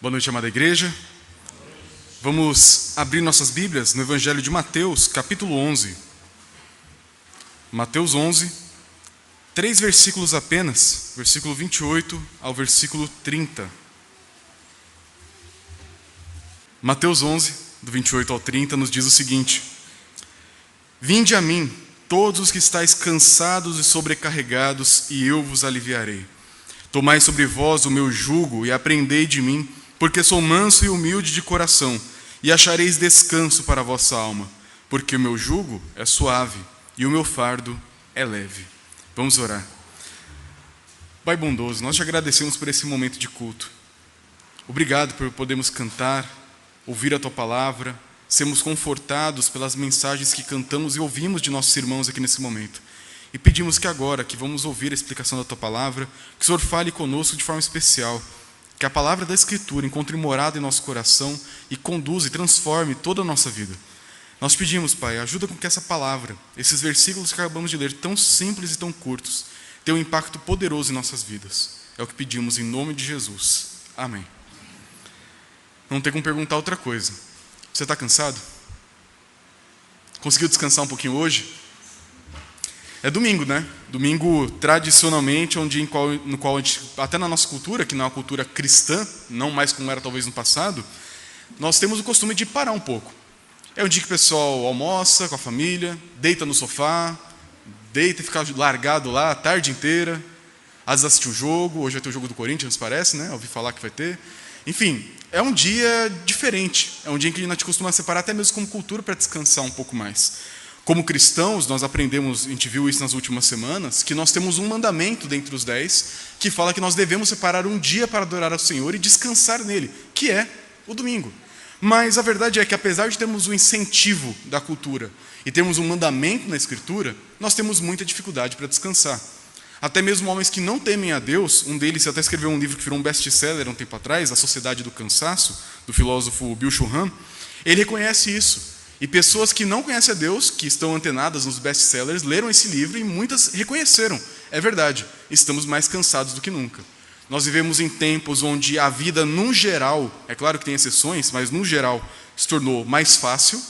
Boa noite, amada igreja. Vamos abrir nossas Bíblias no Evangelho de Mateus, capítulo 11. Mateus 11, 3 versículos apenas, versículo 28 ao versículo 30. Mateus 11, do 28 ao 30, nos diz o seguinte: Vinde a mim, todos os que estáis cansados e sobrecarregados, e eu vos aliviarei. Tomai sobre vós o meu jugo e aprendei de mim, porque sou manso e humilde de coração, e achareis descanso para a vossa alma, porque o meu jugo é suave e o meu fardo é leve. Vamos orar. Pai bondoso, nós te agradecemos por esse momento de culto. Obrigado por podermos cantar, ouvir a tua palavra, sermos confortados pelas mensagens que cantamos e ouvimos de nossos irmãos aqui nesse momento. E pedimos que agora, que vamos ouvir a explicação da tua palavra, que o Senhor fale conosco de forma especial, que a palavra da Escritura encontre morada em nosso coração e conduza e transforme toda a nossa vida. Nós pedimos, Pai, ajuda com que essa palavra, esses versículos que acabamos de ler, tão simples e tão curtos, tenham um impacto poderoso em nossas vidas. É o que pedimos em nome de Jesus. Amém. Não tem como perguntar outra coisa. Você está cansado? Conseguiu descansar um pouquinho hoje? É domingo, né? Domingo, tradicionalmente, é um dia no qual a gente, até na nossa cultura, que não é uma cultura cristã, não mais como era talvez no passado, nós temos o costume de parar um pouco. É um dia que o pessoal almoça com a família, deita no sofá, deita e fica largado lá a tarde inteira, às vezes assiste o jogo, hoje vai ter o jogo do Corinthians, parece, né? Ouvi falar que vai ter. Enfim, é um dia diferente, é um dia em que a gente costuma separar até mesmo como cultura para descansar um pouco mais. Como cristãos, nós aprendemos, a gente viu isso nas últimas semanas, que nós temos um mandamento dentre os 10, que fala que nós devemos separar um dia para adorar ao Senhor e descansar nele, que é o domingo. Mas a verdade é que apesar de termos o incentivo da cultura e termos um mandamento na Escritura, nós temos muita dificuldade para descansar. Até mesmo homens que não temem a Deus, um deles até escreveu um livro que virou um best-seller um tempo atrás, A Sociedade do Cansaço, do filósofo Byung Chul Han, ele reconhece isso. E pessoas que não conhecem a Deus, que estão antenadas nos best-sellers, leram esse livro e muitas reconheceram. É verdade, estamos mais cansados do que nunca. Nós vivemos em tempos onde a vida, no geral, é claro que tem exceções, mas no geral, se tornou mais fácil,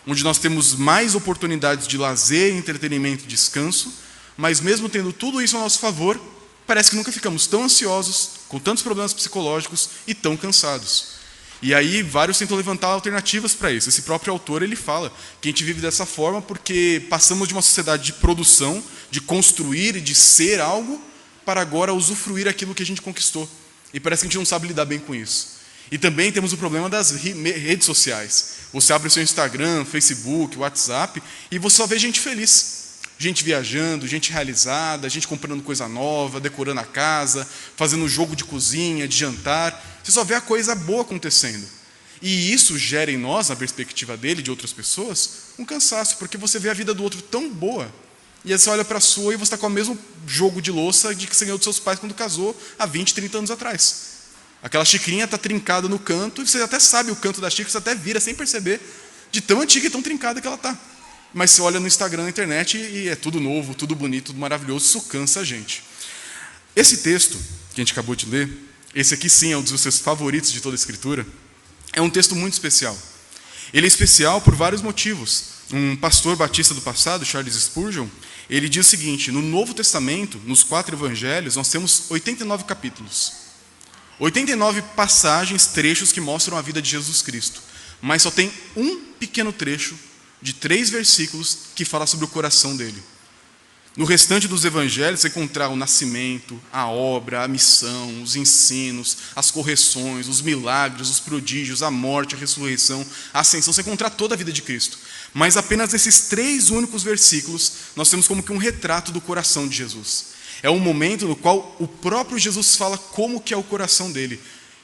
onde nós temos mais oportunidades de lazer, entretenimento e descanso, mas mesmo tendo tudo isso a nosso favor, parece que nunca ficamos tão ansiosos, com tantos problemas psicológicos e tão cansados. E aí vários tentam levantar alternativas para isso. Esse próprio autor, ele fala que a gente vive dessa forma porque passamos de uma sociedade de produção, de construir e de ser algo, para agora usufruir aquilo que a gente conquistou. E parece que a gente não sabe lidar bem com isso. E também temos o problema das redes sociais. Você abre o seu Instagram, Facebook, WhatsApp, e você só vê gente feliz. Gente viajando, gente realizada, gente comprando coisa nova, decorando a casa, fazendo jogo de cozinha, de jantar. Você só vê a coisa boa acontecendo. E isso gera em nós, na perspectiva dele e de outras pessoas, um cansaço, porque você vê a vida do outro tão boa, e aí você olha para a sua e você está com o mesmo jogo de louça de que você ganhou dos seus pais quando casou há 20, 30 anos atrás. Aquela xicrinha está trincada no canto, e você até sabe o canto da xícara, você até vira sem perceber, de tão antiga e tão trincada que ela está. Mas você olha no Instagram, na internet, e é tudo novo, tudo bonito, tudo maravilhoso, isso cansa a gente. Esse texto que a gente acabou de ler, esse aqui sim é um dos seus favoritos de toda a Escritura, é um texto muito especial. Ele é especial por vários motivos. Um pastor batista do passado, Charles Spurgeon, ele diz o seguinte: no Novo Testamento, nos 4 evangelhos, nós temos 89 capítulos. 89 passagens, trechos que mostram a vida de Jesus Cristo. Mas só tem um pequeno trecho de 3 versículos que fala sobre o coração dele. No restante dos evangelhos, você encontrar o nascimento, a obra, a missão, os ensinos, as correções, os milagres, os prodígios, a morte, a ressurreição, a ascensão, você encontrar toda a vida de Cristo. Mas apenas nesses 3 únicos versículos, nós temos como que um retrato do coração de Jesus. É um momento no qual o próprio Jesus fala como que é o coração dele.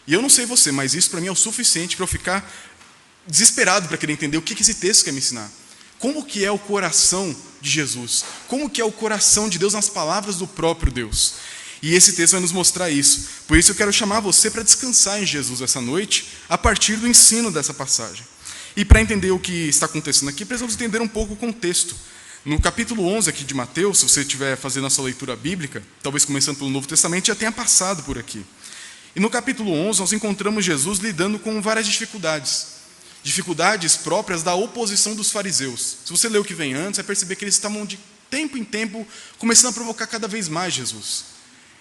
E eu não sei você, mas isso para mim é o suficiente para eu ficar desesperado para querer entender o que esse texto quer me ensinar. Como que é o coração de Jesus? Como que é o coração de Deus nas palavras do próprio Deus? E esse texto vai nos mostrar isso. Por isso eu quero chamar você para descansar em Jesus essa noite, a partir do ensino dessa passagem. E para entender o que está acontecendo aqui, precisamos entender um pouco o contexto. No capítulo 11 aqui de Mateus, se você estiver fazendo a sua leitura bíblica, talvez começando pelo Novo Testamento, já tenha passado por aqui. E no capítulo 11 nós encontramos Jesus lidando com várias dificuldades. Dificuldades próprias da oposição dos fariseus. Se você ler o que vem antes, vai perceber que eles estavam de tempo em tempo começando a provocar cada vez mais Jesus.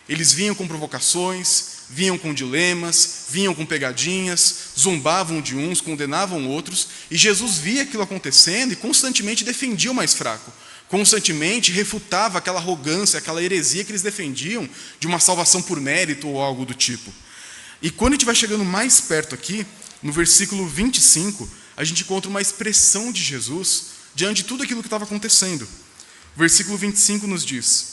Eles vinham com provocações, vinham com dilemas, vinham com pegadinhas, zombavam de uns, condenavam outros, e Jesus via aquilo acontecendo e constantemente defendia o mais fraco. Constantemente refutava aquela arrogância, aquela heresia que eles defendiam de uma salvação por mérito ou algo do tipo. E quando a gente vai chegando mais perto aqui, no versículo 25, a gente encontra uma expressão de Jesus diante de tudo aquilo que estava acontecendo. O versículo 25 nos diz: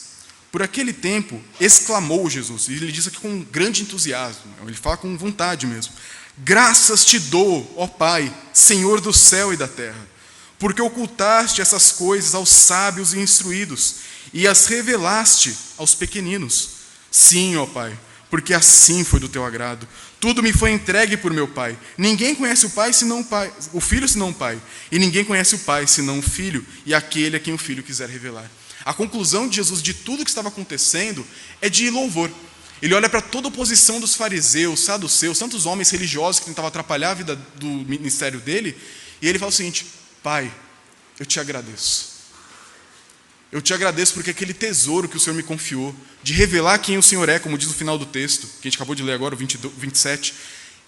por aquele tempo, exclamou Jesus, e ele diz aqui com um grande entusiasmo, ele fala com vontade mesmo: graças te dou, ó Pai, Senhor do céu e da terra, porque ocultaste essas coisas aos sábios e instruídos, e as revelaste aos pequeninos. Sim, ó Pai, porque assim foi do teu agrado. Tudo me foi entregue por meu Pai. Ninguém conhece o Pai senão o Filho senão o Pai, e ninguém conhece o Pai senão o Filho, e aquele a quem o Filho quiser revelar. A conclusão de Jesus de tudo que estava acontecendo é de louvor. Ele olha para toda a oposição dos fariseus, saduceus, tantos homens religiosos que tentavam atrapalhar a vida do ministério dele, e ele fala o seguinte: Pai, eu te agradeço. Eu te agradeço porque aquele tesouro que o Senhor me confiou, de revelar quem o Senhor é, como diz no final do texto, que a gente acabou de ler agora, o 27,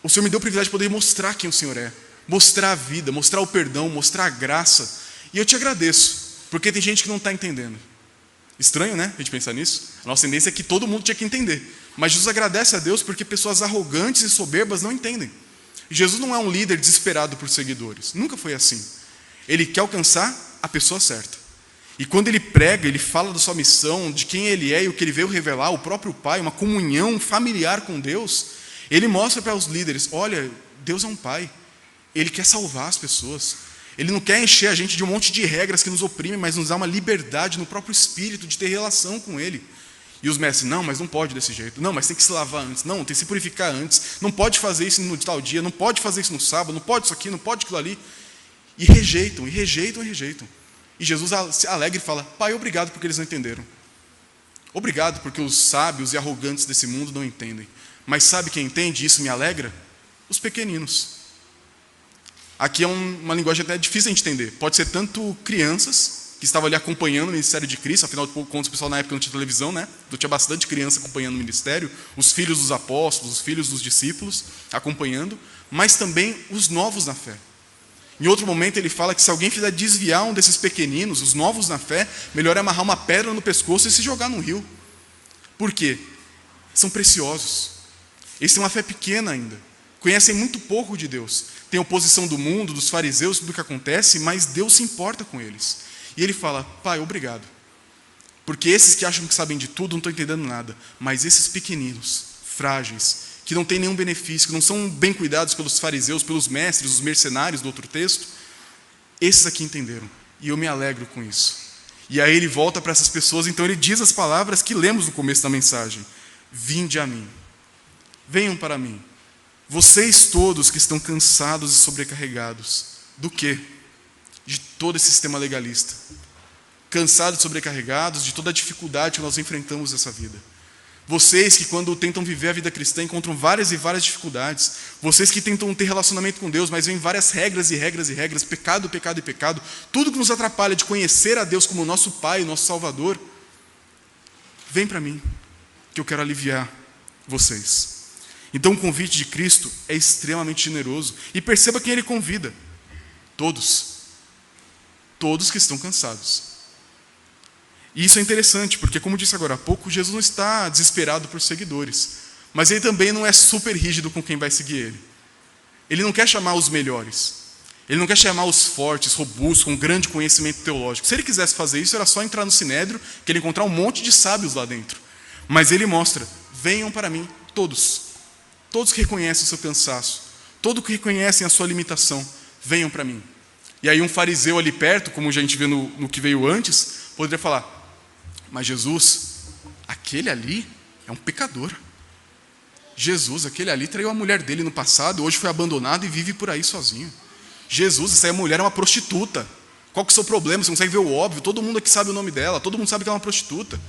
o Senhor me deu o privilégio de poder mostrar quem o Senhor é, mostrar a vida, mostrar o perdão, mostrar a graça. E eu te agradeço, porque tem gente que não está entendendo. Estranho, né, a gente pensar nisso? A nossa tendência é que todo mundo tinha que entender. Mas Jesus agradece a Deus porque pessoas arrogantes e soberbas não entendem. E Jesus não é um líder desesperado por seguidores. Nunca foi assim. Ele quer alcançar a pessoa certa. E quando ele prega, ele fala da sua missão, de quem ele é e o que ele veio revelar, o próprio Pai, uma comunhão familiar com Deus, ele mostra para os líderes: olha, Deus é um Pai, Ele quer salvar as pessoas, Ele não quer encher a gente de um monte de regras que nos oprimem, mas nos dá uma liberdade no próprio Espírito de ter relação com Ele. E os mestres: não, mas não pode desse jeito, não, mas tem que se lavar antes, não, tem que se purificar antes, não pode fazer isso no tal dia, não pode fazer isso no sábado, não pode isso aqui, não pode aquilo ali. E rejeitam, e rejeitam, e rejeitam. E Jesus se alegra e fala: Pai, obrigado porque eles não entenderam. Obrigado porque os sábios e arrogantes desse mundo não entendem. Mas sabe quem entende? Isso me alegra? Os pequeninos. Aqui é uma linguagem até difícil de entender. Pode ser tanto crianças que estavam ali acompanhando o ministério de Cristo, afinal de contas o pessoal na época não tinha televisão, né? Então tinha bastante criança acompanhando o ministério, os filhos dos apóstolos, os filhos dos discípulos acompanhando, mas também os novos na fé. Em outro momento ele fala que se alguém fizer desviar um desses pequeninos, os novos na fé, melhor é amarrar uma pedra no pescoço e se jogar no rio. Por quê? São preciosos. Eles têm uma fé pequena ainda. Conhecem muito pouco de Deus. Tem oposição do mundo, dos fariseus, tudo o que acontece, mas Deus se importa com eles. E ele fala: Pai, obrigado. Porque esses que acham que sabem de tudo não estão entendendo nada. Mas esses pequeninos, frágeis, que não têm nenhum benefício, que não são bem cuidados pelos fariseus, pelos mestres, os mercenários do outro texto, esses aqui entenderam. E eu me alegro com isso. E aí ele volta para essas pessoas, então ele diz as palavras que lemos no começo da mensagem: vinde a mim, venham para mim, vocês todos que estão cansados e sobrecarregados. Do quê? De todo esse sistema legalista. Cansados e sobrecarregados de toda a dificuldade que nós enfrentamos nessa vida. Vocês que quando tentam viver a vida cristã encontram várias e várias dificuldades. Vocês que tentam ter relacionamento com Deus, mas vêm várias regras e regras e regras, pecado, pecado e pecado. Tudo que nos atrapalha de conhecer a Deus como nosso Pai, nosso Salvador. Vem para mim, que eu quero aliviar vocês. Então o convite de Cristo é extremamente generoso. E perceba quem Ele convida. Todos. Todos que estão cansados. E isso é interessante, porque como disse agora há pouco, Jesus não está desesperado por seguidores. Mas Ele também não é super rígido com quem vai seguir Ele. Ele não quer chamar os melhores. Ele não quer chamar os fortes, robustos, com grande conhecimento teológico. Se Ele quisesse fazer isso, era só entrar no Sinédrio, que Ele ia encontrar um monte de sábios lá dentro. Mas Ele mostra: venham para mim, todos. Todos que reconhecem o seu cansaço. Todos que reconhecem a sua limitação. Venham para mim. E aí um fariseu ali perto, como a gente vê no que veio antes, poderia falar: mas Jesus, aquele ali é um pecador. Jesus, aquele ali traiu a mulher dele no passado, hoje foi abandonado e vive por aí sozinho. Jesus, essa mulher é uma prostituta. Qual que é o seu problema? Você consegue ver o óbvio? Todo mundo aqui sabe o nome dela, todo mundo sabe que ela é uma prostituta.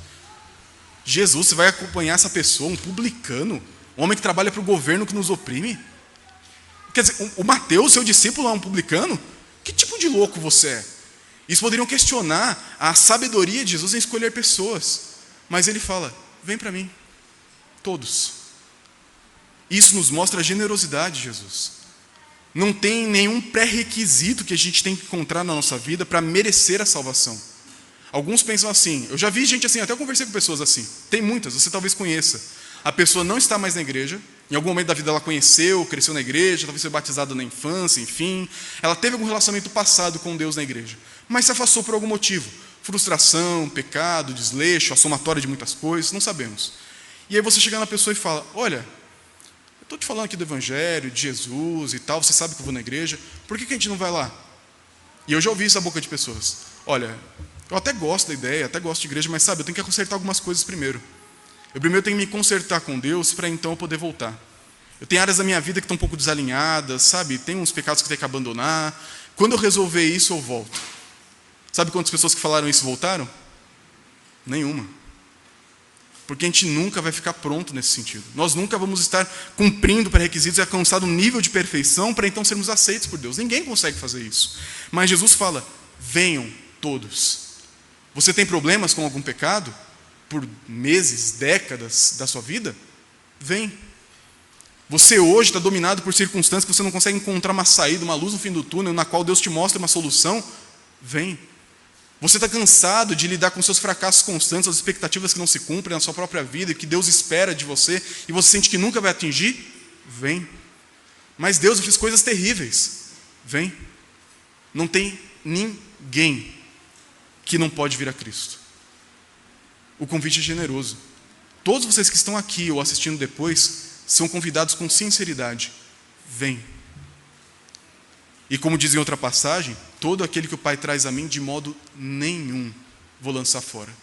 Jesus, você vai acompanhar essa pessoa, um publicano, Um homem que trabalha para o governo que nos oprime? Quer dizer, o Mateus, seu discípulo, é um publicano? Que tipo de louco você é? Eles poderiam questionar a sabedoria de Jesus em escolher pessoas. Mas ele fala, vem para mim, todos. Isso nos mostra a generosidade de Jesus. Não tem nenhum pré-requisito que a gente tem que encontrar na nossa vida para merecer a salvação. Alguns pensam assim, eu já vi gente assim, até eu conversei com pessoas assim. Tem muitas, você talvez conheça. A pessoa não está mais na igreja, em algum momento da vida ela conheceu, cresceu na igreja, talvez foi batizada na infância, enfim. Ela teve algum relacionamento passado com Deus na igreja, mas se afastou por algum motivo. Frustração, pecado, desleixo, a somatória de muitas coisas, não sabemos. E aí você chega na pessoa e fala, olha, eu estou te falando aqui do Evangelho, de Jesus e tal, você sabe que eu vou na igreja, por que a gente não vai lá? E eu já ouvi isso da boca de pessoas. Olha, eu até gosto da ideia, até gosto de igreja, mas sabe, eu tenho que consertar algumas coisas primeiro. Eu primeiro tenho que me consertar com Deus para então eu poder voltar. Eu tenho áreas da minha vida que estão um pouco desalinhadas, sabe? Tem uns pecados que eu tenho que abandonar. Quando eu resolver isso, eu volto. Sabe quantas pessoas que falaram isso voltaram? Nenhuma. Porque a gente nunca vai ficar pronto nesse sentido. Nós nunca vamos estar cumprindo pré-requisitos e alcançado um nível de perfeição para então sermos aceitos por Deus. Ninguém consegue fazer isso. Mas Jesus fala, venham todos. Você tem problemas com algum pecado? Por meses, décadas da sua vida? Vem. Você hoje está dominado por circunstâncias que você não consegue encontrar uma saída, uma luz no fim do túnel, na qual Deus te mostra uma solução? Vem. Você está cansado de lidar com seus fracassos constantes, as expectativas que não se cumprem na sua própria vida, que Deus espera de você, e você sente que nunca vai atingir? Vem. Mas Deus fez coisas terríveis. Vem. Não tem ninguém que não pode vir a Cristo. O convite é generoso. Todos vocês que estão aqui ou assistindo depois são convidados com sinceridade. Vem. E como diz em outra passagem, todo aquele que o Pai traz a mim, de modo nenhum vou lançar fora.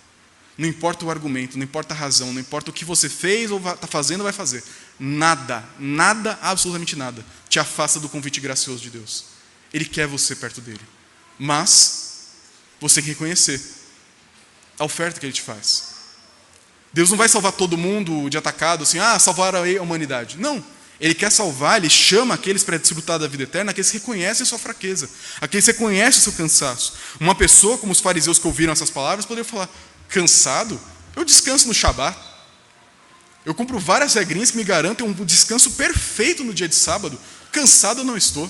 Não importa o argumento, não importa a razão, não importa o que você fez ou está fazendo ou vai fazer. Nada, absolutamente nada, te afasta do convite gracioso de Deus. Ele quer você perto dele. Mas você tem que reconhecer a oferta que ele te faz. Deus não vai salvar todo mundo de atacado, assim, salvar a humanidade. Não, ele quer salvar, ele chama aqueles para desfrutar da vida eterna, aqueles que reconhecem a sua fraqueza, aqueles que reconhecem o seu cansaço. Uma pessoa, como os fariseus que ouviram essas palavras, poderia falar, cansado? Eu descanso no Shabat. Eu cumpro várias regrinhas que me garantem um descanso perfeito no dia de sábado. Cansado eu não estou.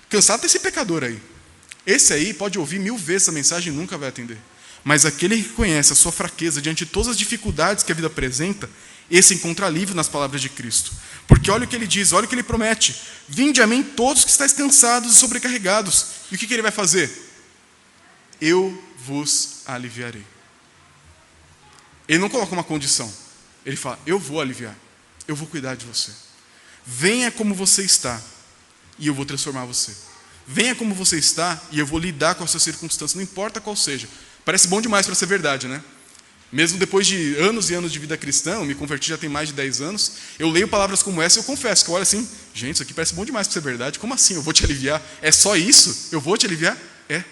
Cansado tem esse pecador aí. Esse aí pode ouvir 1000 vezes a mensagem e nunca vai atender. Mas aquele que conhece a sua fraqueza diante de todas as dificuldades que a vida apresenta, esse encontra alívio nas palavras de Cristo. Porque olha o que ele diz, olha o que ele promete. Vinde a mim todos que estáis cansados e sobrecarregados. E o que ele vai fazer? Eu vos aliviarei. Ele não coloca uma condição. Ele fala, eu vou aliviar. Eu vou cuidar de você. Venha como você está e eu vou transformar você. Venha como você está e eu vou lidar com as suas circunstâncias, não importa qual seja. Parece bom demais para ser verdade, né? Mesmo depois de anos e anos de vida cristã, eu me converti já tem mais de 10 anos, eu leio palavras como essa e eu confesso que eu olho assim, gente, isso aqui parece bom demais para ser verdade, como assim? Eu vou te aliviar? É só isso? Eu vou te aliviar? É.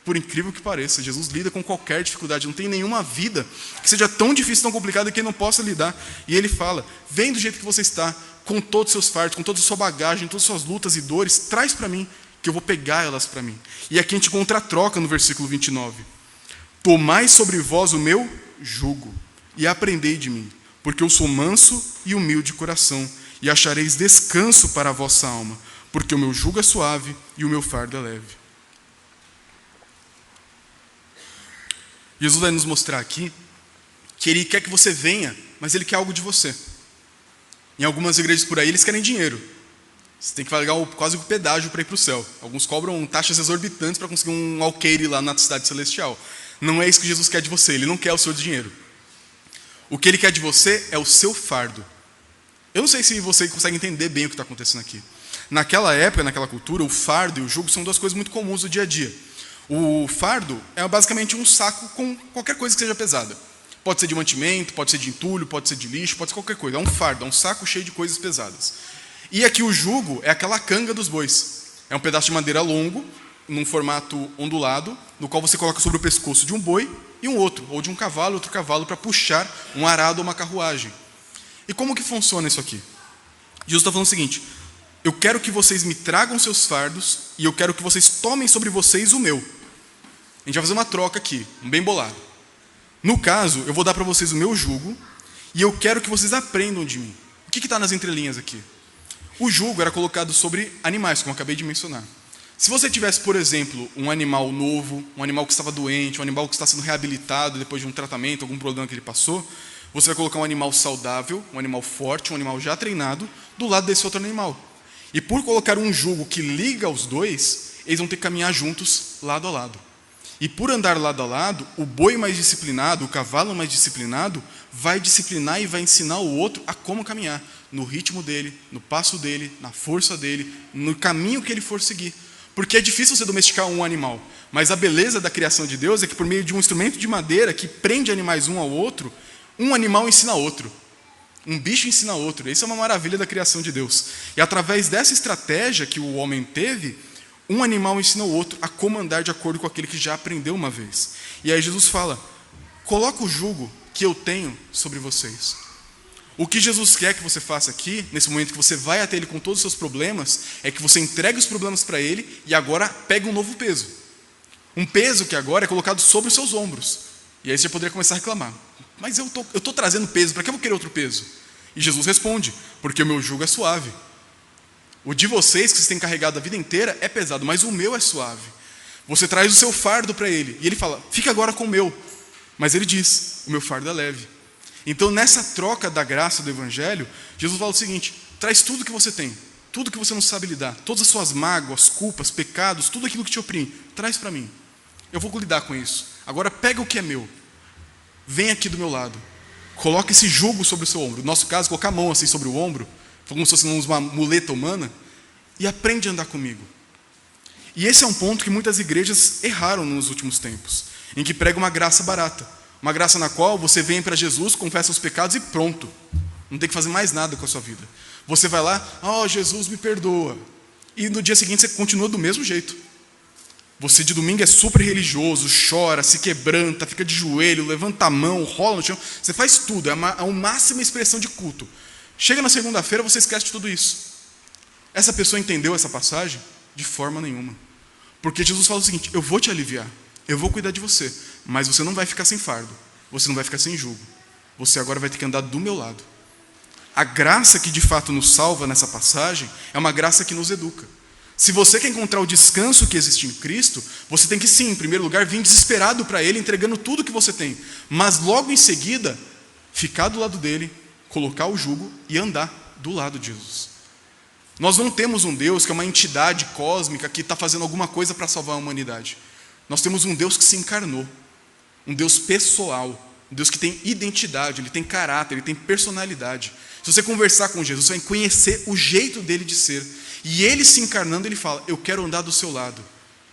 Por incrível que pareça, Jesus lida com qualquer dificuldade, não tem nenhuma vida que seja tão difícil, tão complicada que ele não possa lidar. E ele fala, vem do jeito que você está, com todos os seus fardos, com toda a sua bagagem, todas as suas lutas e dores, traz para mim, que eu vou pegar elas para mim. E aqui a gente encontra a troca no versículo 29. Tomai sobre vós o meu jugo e aprendei de mim, porque eu sou manso e humilde de coração, e achareis descanso para a vossa alma, porque o meu jugo é suave e o meu fardo é leve. Jesus vai nos mostrar aqui que ele quer que você venha, mas ele quer algo de você. Em algumas igrejas por aí, eles querem dinheiro. Você tem que pagar quase o pedágio para ir para o céu. Alguns cobram taxas exorbitantes para conseguir um alqueire lá na cidade celestial. Não é isso que Jesus quer de você, ele não quer o seu dinheiro. O que ele quer de você é o seu fardo. Eu não sei se você consegue entender bem o que está acontecendo aqui. Naquela época, naquela cultura, o fardo e o jugo são duas coisas muito comuns do dia a dia. O fardo é basicamente um saco com qualquer coisa que seja pesada. Pode ser de mantimento, pode ser de entulho, pode ser de lixo, pode ser qualquer coisa. É um fardo, é um saco cheio de coisas pesadas. E aqui o jugo é aquela canga dos bois. É um pedaço de madeira longo, num formato ondulado, no qual você coloca sobre o pescoço de um boi e um outro, ou de um cavalo, outro cavalo, para puxar um arado ou uma carruagem. E como que funciona isso aqui? Jesus está falando o seguinte: eu quero que vocês me tragam seus fardos e eu quero que vocês tomem sobre vocês o meu. A gente vai fazer uma troca aqui, um bem bolado. No caso, eu vou dar para vocês o meu jugo e eu quero que vocês aprendam de mim. O que está nas entrelinhas aqui? O jugo era colocado sobre animais, como eu acabei de mencionar. Se você tivesse, por exemplo, um animal novo, um animal que estava doente, um animal que está sendo reabilitado depois de um tratamento, algum problema que ele passou, você vai colocar um animal saudável, um animal forte, um animal já treinado, do lado desse outro animal. E por colocar um jugo que liga os dois, eles vão ter que caminhar juntos, lado a lado. E por andar lado a lado, o boi mais disciplinado, o cavalo mais disciplinado, vai disciplinar e vai ensinar o outro a como caminhar, no ritmo dele, no passo dele, na força dele, no caminho que ele for seguir. Porque é difícil você domesticar um animal, mas a beleza da criação de Deus é que por meio de um instrumento de madeira que prende animais um ao outro, um animal ensina outro, um bicho ensina outro. Isso é uma maravilha da criação de Deus. E através dessa estratégia que o homem teve, um animal ensina o outro a como andar de acordo com aquele que já aprendeu uma vez. E aí Jesus fala: coloca o jugo que eu tenho sobre vocês. O que Jesus quer que você faça aqui, nesse momento que você vai até Ele com todos os seus problemas, é que você entregue os problemas para Ele e agora pegue um novo peso. Um peso que agora é colocado sobre os seus ombros. E aí você poderia começar a reclamar: mas eu tô trazendo peso, para que eu vou querer outro peso? E Jesus responde: porque o meu jugo é suave. O de vocês, que vocês têm carregado a vida inteira, é pesado, mas o meu é suave. Você traz o seu fardo para Ele, e Ele fala: fica agora com o meu. Mas Ele diz: o meu fardo é leve. Então, nessa troca da graça do Evangelho, Jesus fala o seguinte: traz tudo que você tem, tudo que você não sabe lidar, todas as suas mágoas, culpas, pecados, tudo aquilo que te oprime, traz para mim. Eu vou lidar com isso. Agora pega o que é meu, vem aqui do meu lado, coloca esse jugo sobre o seu ombro. No nosso caso, colocar a mão assim sobre o ombro, como se fosse uma muleta humana, e aprende a andar comigo. E esse é um ponto que muitas igrejas erraram nos últimos tempos, em que pregam uma graça barata. Uma graça na qual você vem para Jesus, confessa os pecados e pronto. Não tem que fazer mais nada com a sua vida. Você vai lá: oh, Jesus me perdoa. E no dia seguinte você continua do mesmo jeito. Você de domingo é super religioso, chora, se quebranta, fica de joelho, levanta a mão, rola no chão. Você faz tudo, é a máxima expressão de culto. Chega na segunda-feira, você esquece de tudo isso. Essa pessoa entendeu essa passagem? De forma nenhuma. Porque Jesus fala o seguinte: eu vou te aliviar, eu vou cuidar de você, mas você não vai ficar sem fardo, você não vai ficar sem jugo. Você agora vai ter que andar do meu lado. A graça que de fato nos salva nessa passagem é uma graça que nos educa. Se você quer encontrar o descanso que existe em Cristo, você tem que sim, em primeiro lugar, vir desesperado para Ele, entregando tudo que você tem. Mas logo em seguida, ficar do lado dele, colocar o jugo e andar do lado de Jesus. Nós não temos um Deus que é uma entidade cósmica que está fazendo alguma coisa para salvar a humanidade. Nós temos um Deus que se encarnou, um Deus pessoal, um Deus que tem identidade, Ele tem caráter, Ele tem personalidade. Se você conversar com Jesus, você vai conhecer o jeito dele de ser. E Ele se encarnando, Ele fala: eu quero andar do seu lado,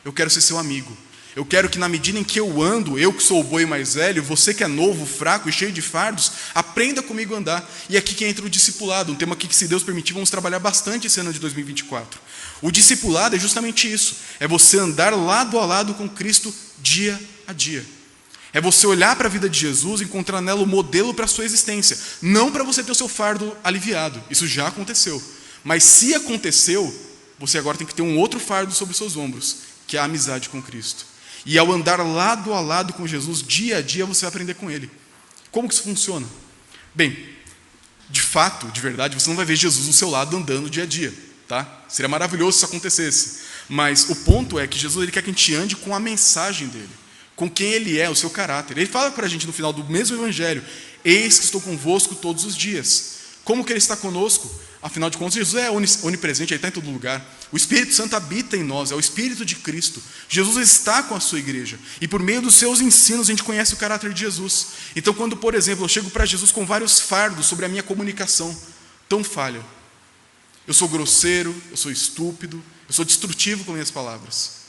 eu quero ser seu amigo. Eu quero que na medida em que eu ando, eu que sou o boi mais velho, você que é novo, fraco e cheio de fardos, aprenda comigo a andar. E aqui que entra o discipulado, um tema aqui que, se Deus permitir, vamos trabalhar bastante esse ano de 2024. O discipulado é justamente isso, é você andar lado a lado com Cristo dia a dia. É você olhar para a vida de Jesus e encontrar nela o modelo para a sua existência. Não para você ter o seu fardo aliviado, isso já aconteceu. Mas se aconteceu, você agora tem que ter um outro fardo sobre os seus ombros, que é a amizade com Cristo. E ao andar lado a lado com Jesus, dia a dia, você vai aprender com Ele. Como que isso funciona? Bem, de fato, de verdade, você não vai ver Jesus do seu lado andando dia a dia, tá? Seria maravilhoso se isso acontecesse. Mas o ponto é que Jesus, Ele quer que a gente ande com a mensagem dEle, com quem Ele é, o seu caráter. Ele fala para a gente no final do mesmo Evangelho: eis que estou convosco todos os dias. Como que Ele está conosco? Afinal de contas, Jesus é onipresente, Ele está em todo lugar. O Espírito Santo habita em nós, é o Espírito de Cristo. Jesus está com a sua igreja. E por meio dos seus ensinos, a gente conhece o caráter de Jesus. Então, quando, por exemplo, eu chego para Jesus com vários fardos sobre a minha comunicação tão falha. Eu sou grosseiro, eu sou estúpido, eu sou destrutivo com minhas palavras.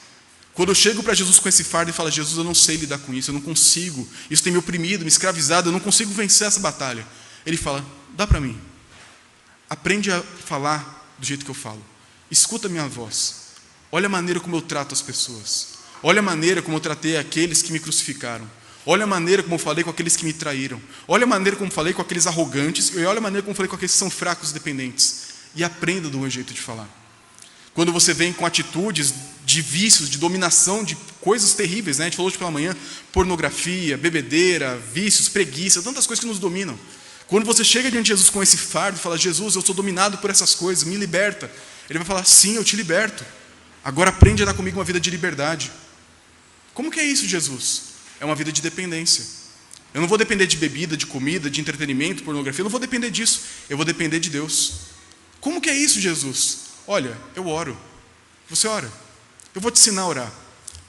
Quando eu chego para Jesus com esse fardo e falo: Jesus, eu não sei lidar com isso, eu não consigo. Isso tem me oprimido, me escravizado, eu não consigo vencer essa batalha. Ele fala: dá para mim. Aprende a falar do jeito que eu falo. Escuta a minha voz. Olha a maneira como eu trato as pessoas. Olha a maneira como eu tratei aqueles que me crucificaram. Olha a maneira como eu falei com aqueles que me traíram. Olha a maneira como eu falei com aqueles arrogantes. E olha a maneira como eu falei com aqueles que são fracos e dependentes. E aprenda do meu jeito de falar. Quando você vem com atitudes de vícios, de dominação, de coisas terríveis, né? A gente falou hoje pela manhã, pornografia, bebedeira, vícios, preguiça, tantas coisas que nos dominam. Quando você chega diante de Jesus com esse fardo e fala, Jesus, eu sou dominado por essas coisas, me liberta. Ele vai falar, sim, eu te liberto. Agora aprende a dar comigo uma vida de liberdade. Como que é isso, Jesus? É uma vida de dependência. Eu não vou depender de bebida, de comida, de entretenimento, pornografia. Eu não vou depender disso. Eu vou depender de Deus. Como que é isso, Jesus? Olha, eu oro. Você ora. Eu vou te ensinar a orar.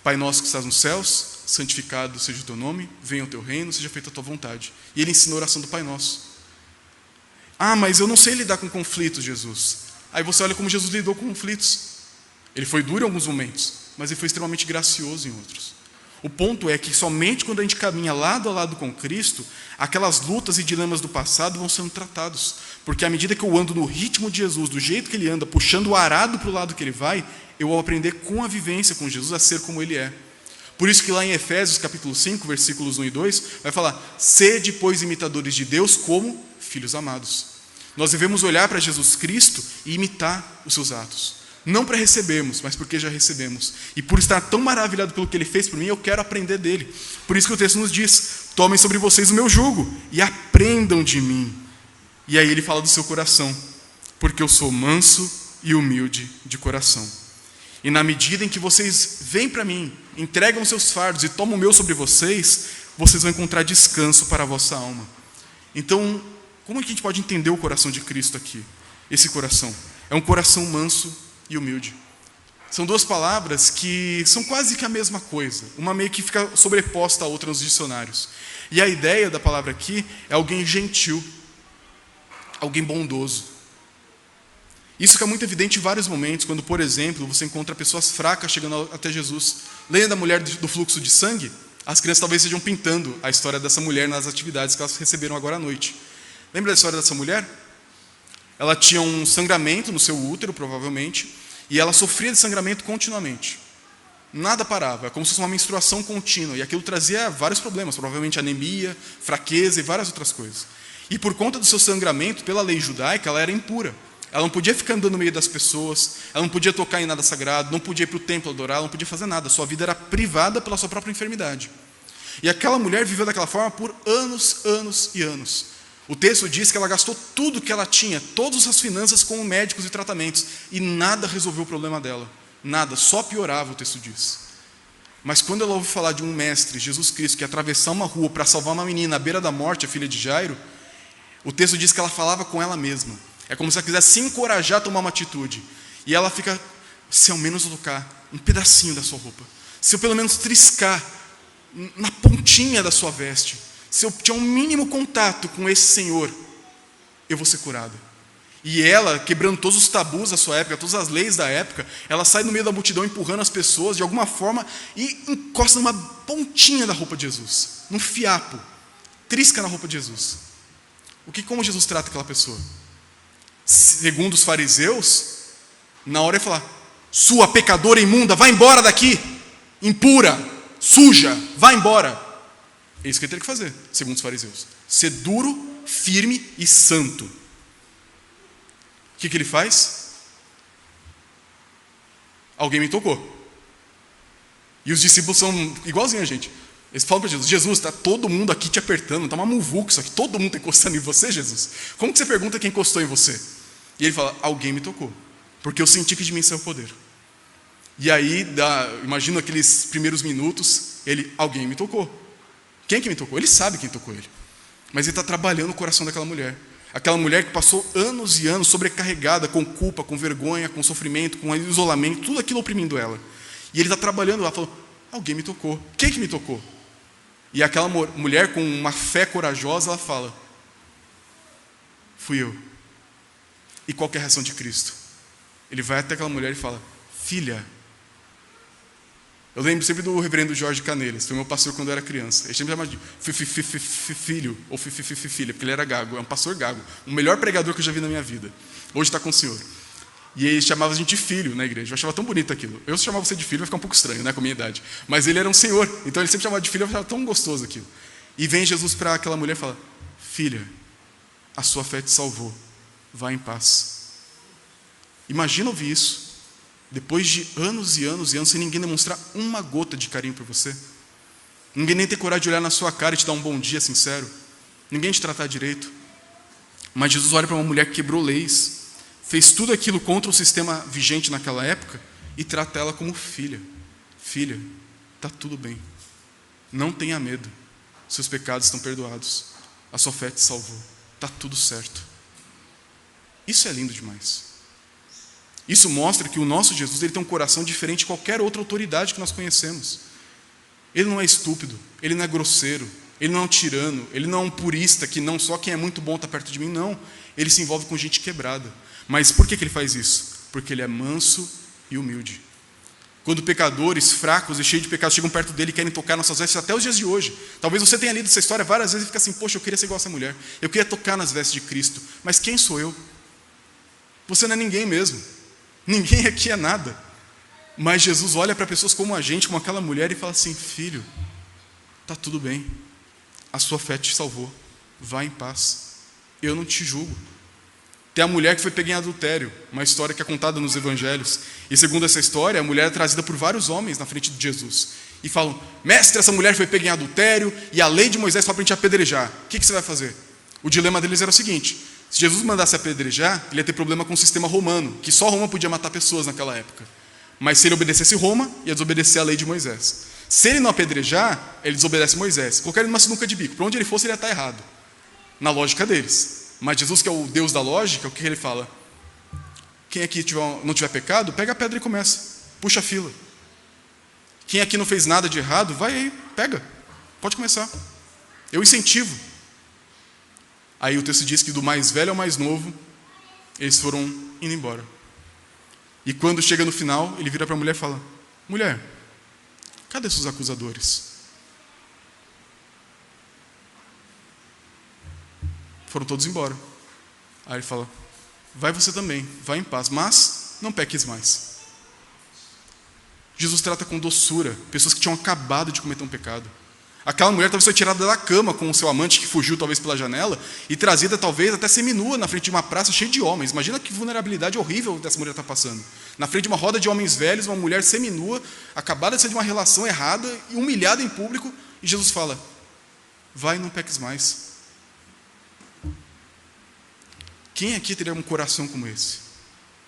Pai nosso que estás nos céus, santificado seja o teu nome, venha o teu reino, seja feita a tua vontade. E ele ensina a oração do Pai Nosso. Ah, mas eu não sei lidar com conflitos, Jesus. Aí você olha como Jesus lidou com conflitos. Ele foi duro em alguns momentos, mas ele foi extremamente gracioso em outros. O ponto é que somente quando a gente caminha lado a lado com Cristo, aquelas lutas e dilemas do passado vão sendo tratados. Porque à medida que eu ando no ritmo de Jesus, do jeito que ele anda, puxando o arado para o lado que ele vai, eu vou aprender com a vivência com Jesus a ser como ele é. Por isso que lá em Efésios capítulo 5, versículos 1 e 2, vai falar, sede, pois, imitadores de Deus como filhos amados. Nós devemos olhar para Jesus Cristo e imitar os seus atos. Não para recebermos, mas porque já recebemos. E por estar tão maravilhado pelo que ele fez por mim, eu quero aprender dele. Por isso que o texto nos diz, tomem sobre vocês o meu jugo e aprendam de mim. E aí ele fala do seu coração, porque eu sou manso e humilde de coração. E na medida em que vocês vêm para mim, entregam seus fardos e tomam o meu sobre vocês, vocês vão encontrar descanso para a vossa alma. Então, como é que a gente pode entender o coração de Cristo aqui? Esse coração é um coração manso e humilde. São duas palavras que são quase que a mesma coisa. Uma meio que fica sobreposta à outra nos dicionários. E a ideia da palavra aqui é alguém gentil, alguém bondoso. Isso fica muito evidente em vários momentos, quando, por exemplo, você encontra pessoas fracas chegando até Jesus. Lembra da mulher do fluxo de sangue? As crianças talvez estejam pintando a história dessa mulher nas atividades que elas receberam agora à noite. Lembra da história dessa mulher? Ela tinha um sangramento no seu útero, provavelmente, e ela sofria de sangramento continuamente. Nada parava, como se fosse uma menstruação contínua, e aquilo trazia vários problemas, provavelmente anemia, fraqueza e várias outras coisas. E por conta do seu sangramento, pela lei judaica, ela era impura. Ela não podia ficar andando no meio das pessoas, ela não podia tocar em nada sagrado, não podia ir para o templo adorar, ela não podia fazer nada. Sua vida era privada pela sua própria enfermidade. E aquela mulher viveu daquela forma por anos, anos e anos. O texto diz que ela gastou tudo que ela tinha, todas as finanças com médicos e tratamentos, e nada resolveu o problema dela. Nada, só piorava, o texto diz. Mas quando ela ouve falar de um mestre, Jesus Cristo, que ia atravessar uma rua para salvar uma menina à beira da morte, a filha de Jairo, o texto diz que ela falava com ela mesma. É como se ela quisesse se encorajar a tomar uma atitude. E ela fica, se ao menos eu tocar um pedacinho da sua roupa, se eu pelo menos triscar na pontinha da sua veste, se eu tiver um mínimo contato com esse Senhor, eu vou ser curado. E ela, quebrando todos os tabus da sua época, todas as leis da época, ela sai no meio da multidão empurrando as pessoas de alguma forma e encosta numa pontinha da roupa de Jesus, num fiapo, trisca na roupa de Jesus. Como Jesus trata aquela pessoa? Segundo os fariseus, na hora ele falar, sua pecadora imunda, vai embora daqui, impura, suja, vai embora. É isso que ele teria que fazer, segundo os fariseus. Ser duro, firme e santo. O que ele faz? Alguém me tocou. E os discípulos são igualzinhos a gente. Eles falam para Jesus, Jesus, está todo mundo aqui te apertando, está uma muvuca isso aqui, todo mundo está encostando em você, Jesus. Como que você pergunta quem encostou em você? E ele fala, alguém me tocou, porque eu senti que de mim saiu o poder. E aí, imagino aqueles primeiros minutos, alguém me tocou. Quem que me tocou? Ele sabe quem tocou ele. Mas ele está trabalhando o coração daquela mulher. Aquela mulher que passou anos e anos sobrecarregada com culpa, com vergonha, com sofrimento, com isolamento, tudo aquilo oprimindo ela. E ele está trabalhando lá, falando, alguém me tocou. Quem que me tocou? E aquela mulher com uma fé corajosa, ela fala, fui eu. E qual que é a reação de Cristo? Ele vai até aquela mulher e fala, filha. Eu lembro sempre do reverendo Jorge Canelas, foi meu pastor quando eu era criança. Ele sempre chamava de filho, ou filha, porque ele era gago, é um pastor gago. O melhor pregador que eu já vi na minha vida. Hoje está com o Senhor. E ele chamava a gente de filho na igreja. Eu achava tão bonito aquilo. Eu se chamava você de filho, vai ficar um pouco estranho, né, com a minha idade. Mas ele era um senhor, então ele sempre chamava de filho, eu achava tão gostoso aquilo. E vem Jesus para aquela mulher e fala: filha, a sua fé te salvou, vá em paz. Imagina ouvir isso, depois de anos e anos e anos, sem ninguém demonstrar uma gota de carinho por você. Ninguém nem ter coragem de olhar na sua cara e te dar um bom dia sincero. Ninguém te tratar direito. Mas Jesus olha para uma mulher que quebrou leis, fez tudo aquilo contra o sistema vigente naquela época e trata ela como filha. Filha, está tudo bem. Não tenha medo. Seus pecados estão perdoados. A sua fé te salvou. Está tudo certo. Isso é lindo demais. Isso mostra que o nosso Jesus, ele tem um coração diferente de qualquer outra autoridade que nós conhecemos. Ele não é estúpido, ele não é grosseiro, ele não é um tirano, ele não é um purista que não só quem é muito bom está perto de mim, não. Ele se envolve com gente quebrada. Mas por que ele faz isso? Porque ele é manso e humilde. Quando pecadores, fracos e cheios de pecados chegam perto dele e querem tocar nossas vestes, até os dias de hoje. Talvez você tenha lido essa história várias vezes e fica assim: poxa, eu queria ser igual a essa mulher. Eu queria tocar nas vestes de Cristo. Mas quem sou eu? Você não é ninguém mesmo. Ninguém aqui é nada. Mas Jesus olha para pessoas como a gente, como aquela mulher, e fala assim: filho, está tudo bem. A sua fé te salvou. Vá em paz. Eu não te julgo. Tem a mulher que foi pega em adultério, uma história que é contada nos evangelhos. E segundo essa história, a mulher é trazida por vários homens na frente de Jesus. E falam: mestre, essa mulher foi pega em adultério e a lei de Moisés fala para a gente apedrejar. O que você vai fazer? O dilema deles era o seguinte: se Jesus mandasse apedrejar, ele ia ter problema com o sistema romano, que só Roma podia matar pessoas naquela época. Mas se ele obedecesse Roma, ia desobedecer a lei de Moisés. Se ele não apedrejar, ele desobedece Moisés. Colocar ele numa sinuca de bico. Para onde ele fosse, ele ia estar errado. Na lógica deles. Mas Jesus, que é o Deus da lógica, o que ele fala? Quem aqui não tiver pecado, pega a pedra e começa. Puxa a fila. Quem aqui não fez nada de errado, vai aí, pega. Pode começar. Eu incentivo. Aí o texto diz que do mais velho ao mais novo, eles foram indo embora. E quando chega no final, ele vira para a mulher e fala: mulher, cadê seus acusadores? Foram todos embora. Aí ele fala: vai você também, vai em paz, mas não peques mais. Jesus trata com doçura pessoas que tinham acabado de cometer um pecado. Aquela mulher talvez foi tirada da cama com o seu amante, que fugiu talvez pela janela, e trazida talvez até seminua na frente de uma praça cheia de homens. Imagina que vulnerabilidade horrível essa mulher está passando. Na frente de uma roda de homens velhos, uma mulher seminua, acabada de sair de uma relação errada e humilhada em público, e Jesus fala: vai, não peques mais. Quem aqui teria um coração como esse?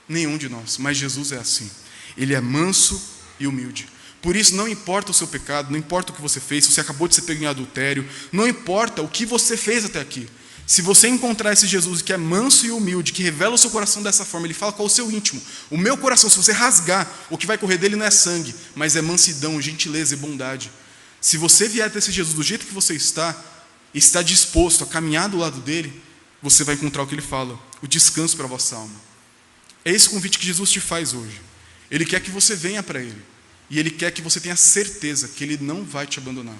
Nenhum de nós, mas Jesus é assim. Ele é manso e humilde. Por isso, não importa o seu pecado, não importa o que você fez, se você acabou de ser pego em adultério, não importa o que você fez até aqui. Se você encontrar esse Jesus que é manso e humilde, que revela o seu coração dessa forma, ele fala qual é o seu íntimo. O meu coração, se você rasgar, o que vai correr dele não é sangue, mas é mansidão, gentileza e bondade. Se você vier até esse Jesus do jeito que você está, e está disposto a caminhar do lado dele, você vai encontrar o que ele fala: o descanso para a vossa alma. É esse convite que Jesus te faz hoje. Ele quer que você venha para ele. E ele quer que você tenha certeza que ele não vai te abandonar.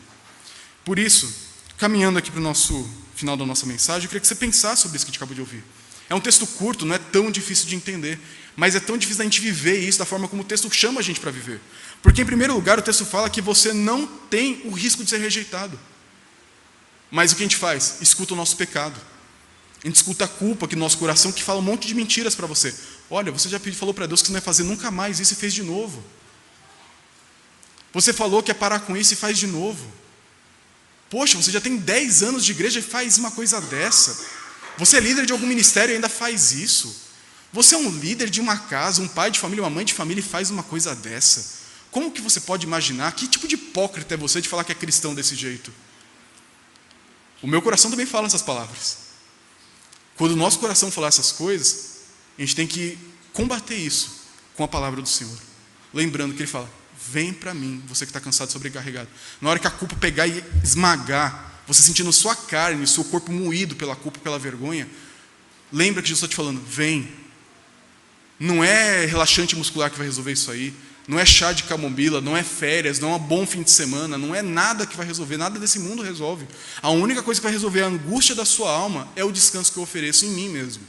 Por isso, caminhando aqui para o nosso final da nossa mensagem, eu queria que você pensasse sobre isso que a gente acabou de ouvir. É um texto curto, não é tão difícil de entender, mas é tão difícil da gente viver isso da forma como o texto chama a gente para viver. Porque, em primeiro lugar, o texto fala que você não tem o risco de ser rejeitado. Mas o que a gente faz? Escuta o nosso pecado. A gente escuta a culpa que no nosso coração, que fala um monte de mentiras para você. Olha, você já falou para Deus que você não vai fazer nunca mais isso e fez de novo. Você falou que ia parar com isso e faz de novo. Poxa, você já tem 10 anos de igreja e faz uma coisa dessa. Você é líder de algum ministério e ainda faz isso. Você é um líder de uma casa, um pai de família, uma mãe de família e faz uma coisa dessa. Como que você pode imaginar? Que tipo de hipócrita é você de falar que é cristão desse jeito? O meu coração também fala essas palavras. Quando o nosso coração falar essas coisas, a gente tem que combater isso com a palavra do Senhor. Lembrando que ele fala: vem para mim, você que está cansado e sobrecarregado. Na hora que a culpa pegar e esmagar, você sentindo sua carne, seu corpo moído pela culpa, pela vergonha, lembra que Jesus está te falando: vem. Não é relaxante muscular que vai resolver isso aí. Não é chá de camomila, não é férias, não é um bom fim de semana, não é nada que vai resolver, nada desse mundo resolve. A única coisa que vai resolver a angústia da sua alma é o descanso que eu ofereço em mim mesmo.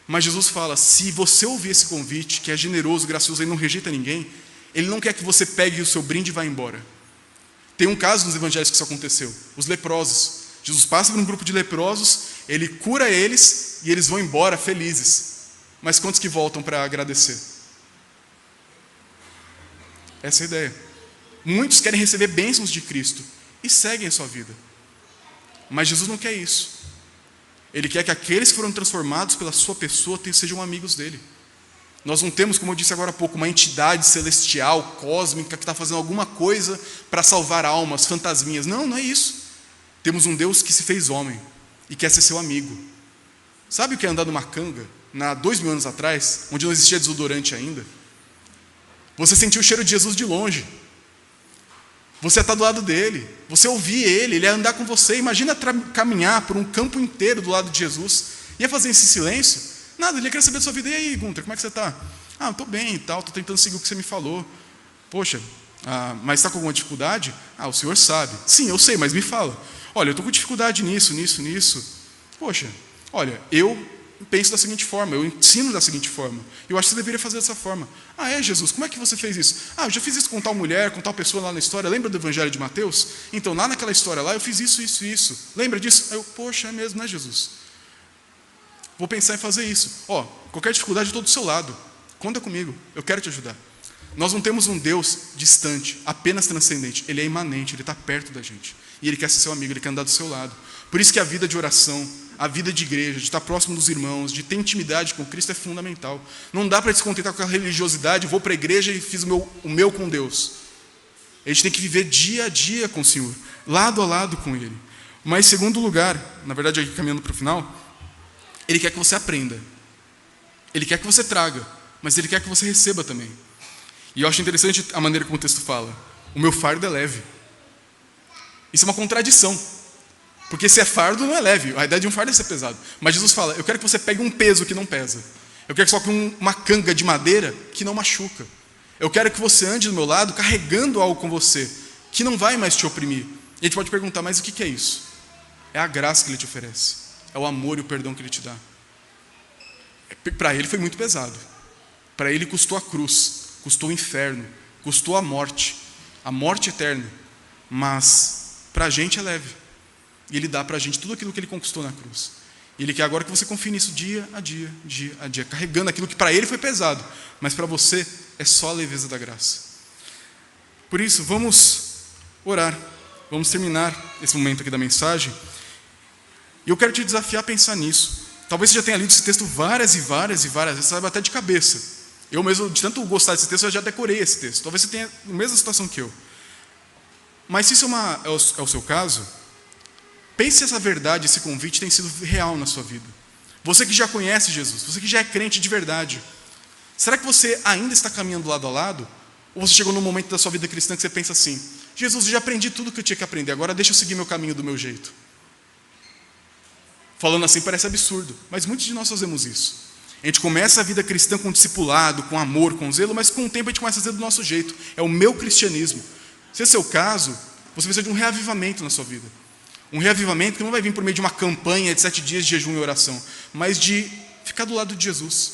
Mas Jesus fala, se você ouvir esse convite, que é generoso, gracioso e não rejeita ninguém, Ele não quer que você pegue o seu brinde e vá embora. Tem um caso nos evangelhos que isso aconteceu, os leprosos. Jesus passa por um grupo de leprosos, Ele cura eles e eles vão embora felizes. Mas quantos que voltam para agradecer? Essa é a ideia. Muitos querem receber bênçãos de Cristo e seguem a sua vida. Mas Jesus não quer isso. Ele quer que aqueles que foram transformados pela sua pessoa sejam amigos dele. Nós não temos, como eu disse agora há pouco, uma entidade celestial, cósmica, que está fazendo alguma coisa para salvar almas, fantasminhas. Não, não é isso. Temos um Deus que se fez homem e quer ser seu amigo. Sabe o que é andar numa canga, 2000 anos atrás, onde não existia desodorante ainda? Você sentiu o cheiro de Jesus de longe. Você está do lado dele. Você ouvir ele ia andar com você. Imagina caminhar por um campo inteiro do lado de Jesus. Ia fazer esse silêncio? Nada, ele ia querer saber da sua vida. E aí, Gunter, como é que você está? Ah, estou bem e tal, estou tentando seguir o que você me falou. Poxa, mas está com alguma dificuldade? Ah, o senhor sabe. Sim, eu sei, mas me fala. Olha, eu estou com dificuldade nisso. Poxa, olha, eu penso da seguinte forma, eu ensino da seguinte forma. Eu acho que você deveria fazer dessa forma. Ah, é, Jesus, como é que você fez isso? Ah, eu já fiz isso com tal mulher, com tal pessoa lá na história. Lembra do Evangelho de Mateus? Então, lá naquela história lá, eu fiz isso. Lembra disso? Eu, poxa, é mesmo, né, Jesus? Vou pensar em fazer isso. Qualquer dificuldade, eu estou do seu lado. Conta comigo, eu quero te ajudar. Nós não temos um Deus distante, apenas transcendente. Ele é imanente, Ele está perto da gente. E Ele quer ser seu amigo, Ele quer andar do seu lado. Por isso que a vida de oração, a vida de igreja, de estar próximo dos irmãos, de ter intimidade com Cristo é fundamental. Não dá para se contentar com a religiosidade, vou para a igreja e fiz o meu com Deus. A gente tem que viver dia a dia com o Senhor, lado a lado com Ele. Mas, em segundo lugar, na verdade, aqui caminhando para o final, Ele quer que você aprenda. Ele quer que você traga, mas Ele quer que você receba também. E eu acho interessante a maneira como o texto fala. O meu fardo é leve. Isso é uma contradição. Porque se é fardo, não é leve. A ideia de um fardo é ser pesado. Mas Jesus fala, eu quero que você pegue um peso que não pesa. Eu quero que você coloque uma canga de madeira que não machuca. Eu quero que você ande do meu lado carregando algo com você, que não vai mais te oprimir. E a gente pode perguntar, mas o que é isso? É a graça que Ele te oferece. É o amor e o perdão que Ele te dá. Para Ele foi muito pesado. Para Ele custou a cruz, custou o inferno, custou a morte eterna. Mas para a gente é leve. E Ele dá para a gente tudo aquilo que Ele conquistou na cruz. E Ele quer agora que você confie nisso dia a dia, carregando aquilo que para Ele foi pesado, mas para você é só a leveza da graça. Por isso, vamos orar. Vamos terminar esse momento aqui da mensagem. E eu quero te desafiar a pensar nisso. Talvez você já tenha lido esse texto várias vezes, sabe, até de cabeça. Eu mesmo, de tanto gostar desse texto, eu já decorei esse texto. Talvez você tenha a mesma situação que eu. Mas se isso é o seu caso, pense se essa verdade, esse convite tem sido real na sua vida. Você que já conhece Jesus, você que já é crente de verdade, será que você ainda está caminhando lado a lado? Ou você chegou num momento da sua vida cristã que você pensa assim, Jesus, eu já aprendi tudo que eu tinha que aprender, agora deixa eu seguir meu caminho do meu jeito. Falando assim parece absurdo, mas muitos de nós fazemos isso. A gente começa a vida cristã com discipulado, com amor, com zelo, mas com o tempo a gente começa a fazer do nosso jeito. É o meu cristianismo. Se esse é o caso, você precisa de um reavivamento na sua vida. Um reavivamento que não vai vir por meio de uma campanha de 7 dias de jejum e oração, mas de ficar do lado de Jesus,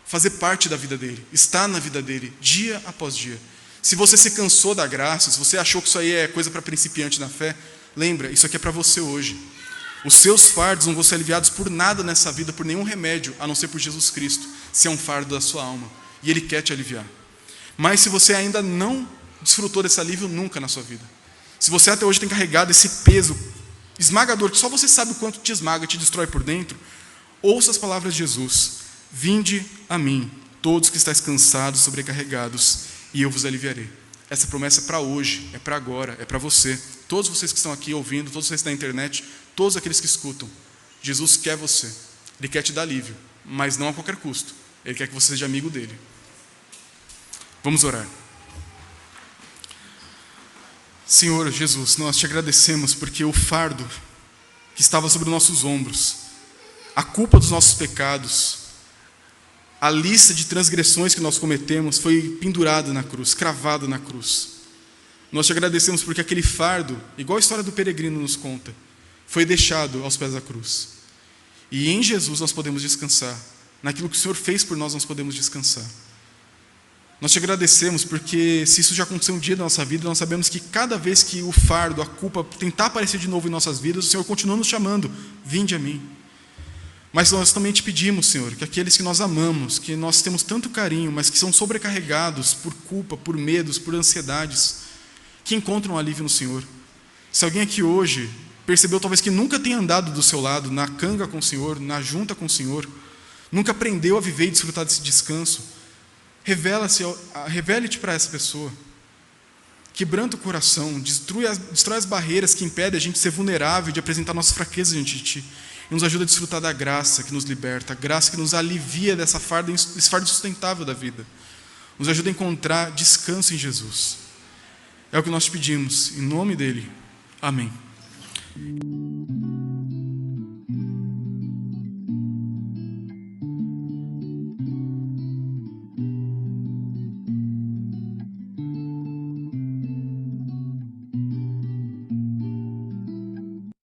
fazer parte da vida dele, estar na vida dele, dia após dia. Se você se cansou da graça, se você achou que isso aí é coisa para principiante na fé, lembra, isso aqui é para você hoje. Os seus fardos não vão ser aliviados por nada nessa vida, por nenhum remédio, a não ser por Jesus Cristo, se é um fardo da sua alma, e Ele quer te aliviar. Mas se você ainda não desfrutou desse alívio nunca na sua vida, se você até hoje tem carregado esse peso esmagador, que só você sabe o quanto te esmaga, te destrói por dentro, ouça as palavras de Jesus, vinde a mim, todos que estáis cansados, sobrecarregados, e eu vos aliviarei. Essa promessa é para hoje, é para agora, é para você. Todos vocês que estão aqui ouvindo, todos vocês na internet, todos aqueles que escutam, Jesus quer você, Ele quer te dar alívio, mas não a qualquer custo, Ele quer que você seja amigo dEle. Vamos orar. Senhor Jesus, nós te agradecemos porque o fardo que estava sobre nossos ombros, a culpa dos nossos pecados, a lista de transgressões que nós cometemos foi pendurada na cruz, cravada na cruz. Nós te agradecemos porque aquele fardo, igual a história do peregrino nos conta, foi deixado aos pés da cruz. E em Jesus nós podemos descansar, naquilo que o Senhor fez por nós podemos descansar. Nós te agradecemos porque, se isso já aconteceu um dia da nossa vida, nós sabemos que cada vez que o fardo, a culpa tentar aparecer de novo em nossas vidas, o Senhor continua nos chamando: vinde a mim. Mas nós também te pedimos, Senhor, que aqueles que nós amamos, que nós temos tanto carinho, mas que são sobrecarregados por culpa, por medos, por ansiedades, que encontram alívio no Senhor. Se alguém aqui hoje percebeu talvez que nunca tenha andado do seu lado, na canga com o Senhor, na junta com o Senhor, nunca aprendeu a viver e desfrutar desse descanso, revele-te para essa pessoa. Quebranta o coração, destrói as barreiras que impedem a gente de ser vulnerável, de apresentar nossas fraquezas diante de Ti. E nos ajuda a desfrutar da graça que nos liberta, a graça que nos alivia desse fardo insustentável da vida. Nos ajuda a encontrar descanso em Jesus. É o que nós te pedimos, em nome dEle. Amém.